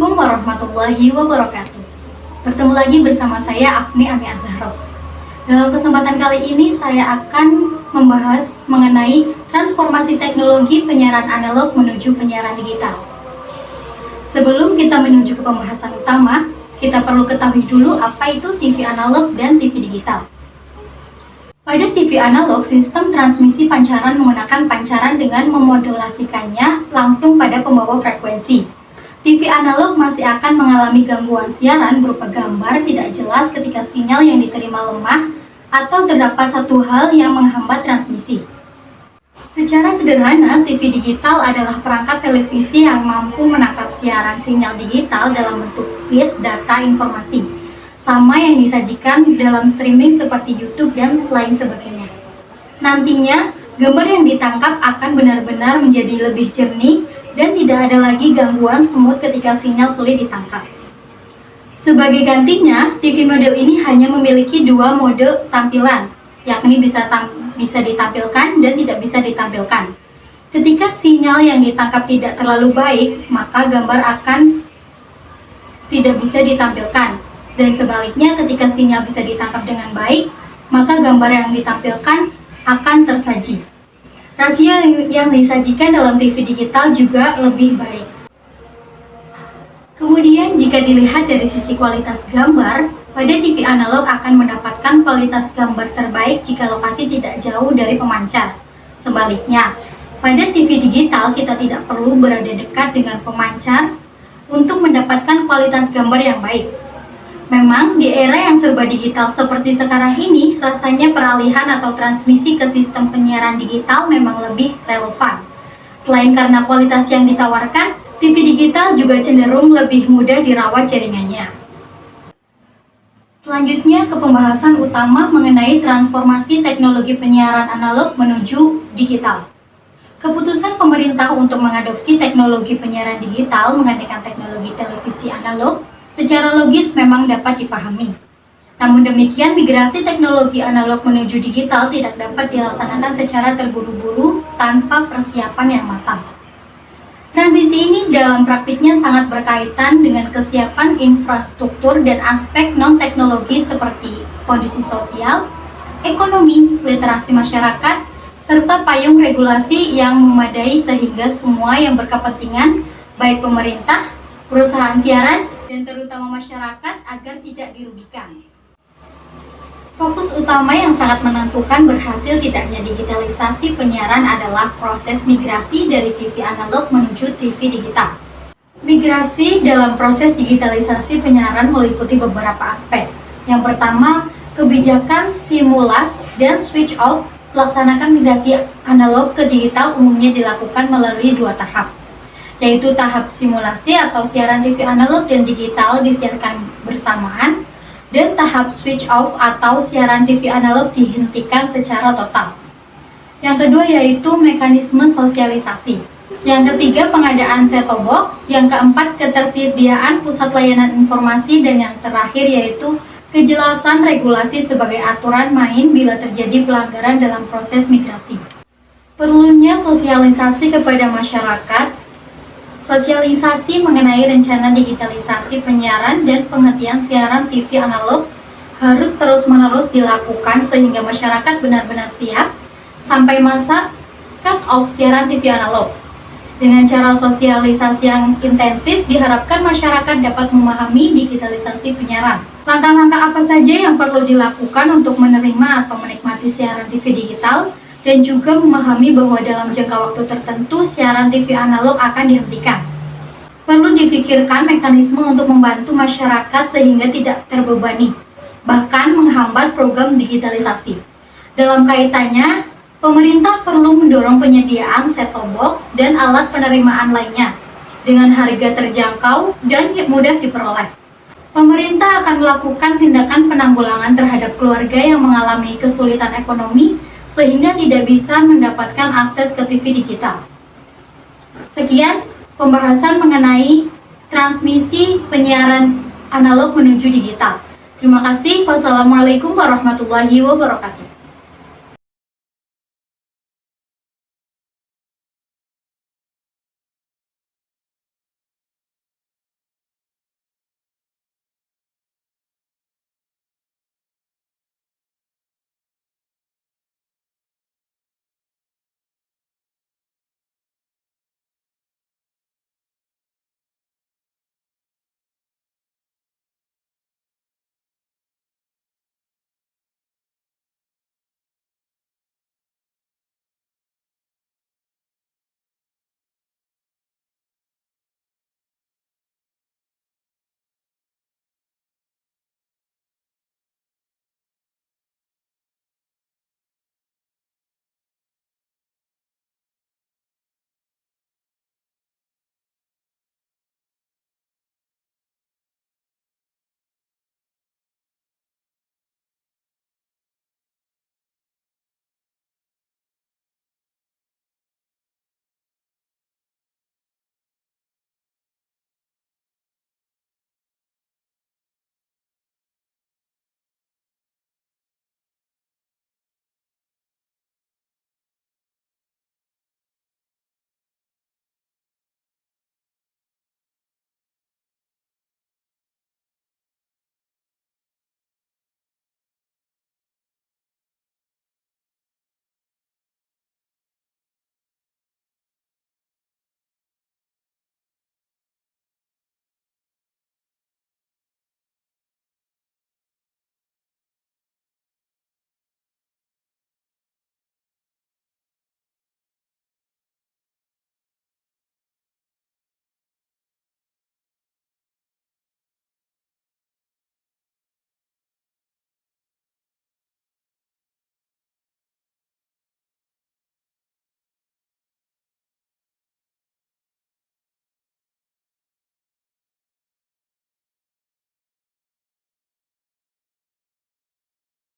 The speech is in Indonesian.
Assalamualaikum warahmatullahi wabarakatuh. Bertemu lagi bersama saya Afni Ami Azharo. Dalam kesempatan kali ini saya akan membahas mengenai transformasi teknologi penyiaran analog menuju penyiaran digital. Sebelum kita menuju ke pembahasan utama, kita perlu ketahui dulu apa itu TV analog dan TV digital. Pada TV analog, sistem transmisi pancaran menggunakan pancaran dengan memodulasikannya langsung pada pembawa frekuensi. TV analog masih akan mengalami gangguan siaran berupa gambar tidak jelas ketika sinyal yang diterima lemah atau terdapat satu hal yang menghambat transmisi. Secara sederhana, TV digital adalah perangkat televisi yang mampu menangkap siaran sinyal digital dalam bentuk bit data informasi, sama yang disajikan dalam streaming seperti YouTube dan lain sebagainya. Nantinya, gambar yang ditangkap akan benar-benar menjadi lebih jernih dan tidak ada lagi gangguan semut ketika sinyal sulit ditangkap. Sebagai gantinya, TV model ini hanya memiliki dua mode tampilan, yakni bisa ditampilkan dan tidak bisa ditampilkan. Ketika sinyal yang ditangkap tidak terlalu baik, maka gambar akan tidak bisa ditampilkan. Dan sebaliknya, ketika sinyal bisa ditangkap dengan baik, maka gambar yang ditampilkan akan tersaji. Rasio yang disajikan dalam TV digital juga lebih baik. Kemudian jika dilihat dari sisi kualitas gambar, pada TV analog akan mendapatkan kualitas gambar terbaik jika lokasi tidak jauh dari pemancar. Sebaliknya, pada TV digital kita tidak perlu berada dekat dengan pemancar untuk mendapatkan kualitas gambar yang baik. Memang di era yang serba digital seperti sekarang ini, rasanya peralihan atau transmisi ke sistem penyiaran digital memang lebih relevan. Selain karena kualitas yang ditawarkan, TV digital juga cenderung lebih mudah dirawat jaringannya. Selanjutnya ke pembahasan utama mengenai transformasi teknologi penyiaran analog menuju digital. Keputusan pemerintah untuk mengadopsi teknologi penyiaran digital menggantikan teknologi televisi analog secara logis memang dapat dipahami. Namun demikian, migrasi teknologi analog menuju digital tidak dapat dilaksanakan secara terburu-buru tanpa persiapan yang matang. Transisi ini dalam praktiknya sangat berkaitan dengan kesiapan infrastruktur dan aspek non-teknologi seperti kondisi sosial, ekonomi, literasi masyarakat, serta payung regulasi yang memadai sehingga semua yang berkepentingan, baik pemerintah, perusahaan siaran, dan terutama masyarakat agar tidak dirugikan. Fokus utama yang sangat menentukan berhasil tidaknya digitalisasi penyiaran adalah proses migrasi dari TV analog menuju TV digital. Migrasi dalam proses digitalisasi penyiaran meliputi beberapa aspek. Yang pertama, kebijakan simulas dan switch off. Melaksanakan migrasi analog ke digital umumnya dilakukan melalui dua tahap, yaitu tahap simulasi atau siaran TV analog dan digital disiarkan bersamaan, dan tahap switch off atau siaran TV analog dihentikan secara total. Yang kedua yaitu mekanisme sosialisasi. Yang ketiga pengadaan set-top box. Yang keempat ketersediaan pusat layanan informasi, dan yang terakhir yaitu kejelasan regulasi sebagai aturan main bila terjadi pelanggaran dalam proses migrasi. Perlunya sosialisasi kepada masyarakat. Sosialisasi mengenai rencana digitalisasi penyiaran dan penghentian siaran TV analog harus terus-menerus dilakukan sehingga masyarakat benar-benar siap sampai masa cut off siaran TV analog. Dengan cara sosialisasi yang intensif, diharapkan masyarakat dapat memahami digitalisasi penyiaran. Langkah-langkah apa saja yang perlu dilakukan untuk menerima atau menikmati siaran TV digital, dan juga memahami bahwa dalam jangka waktu tertentu siaran TV analog akan dihentikan. Perlu dipikirkan mekanisme untuk membantu masyarakat sehingga tidak terbebani, bahkan menghambat program digitalisasi. Dalam kaitannya, pemerintah perlu mendorong penyediaan set-top box dan alat penerimaan lainnya dengan harga terjangkau dan mudah diperoleh. Pemerintah akan melakukan tindakan penanggulangan terhadap keluarga yang mengalami kesulitan ekonomi sehingga tidak bisa mendapatkan akses ke TV digital. Sekian pembahasan mengenai transmisi penyiaran analog menuju digital. Terima kasih. Wassalamualaikum warahmatullahi wabarakatuh.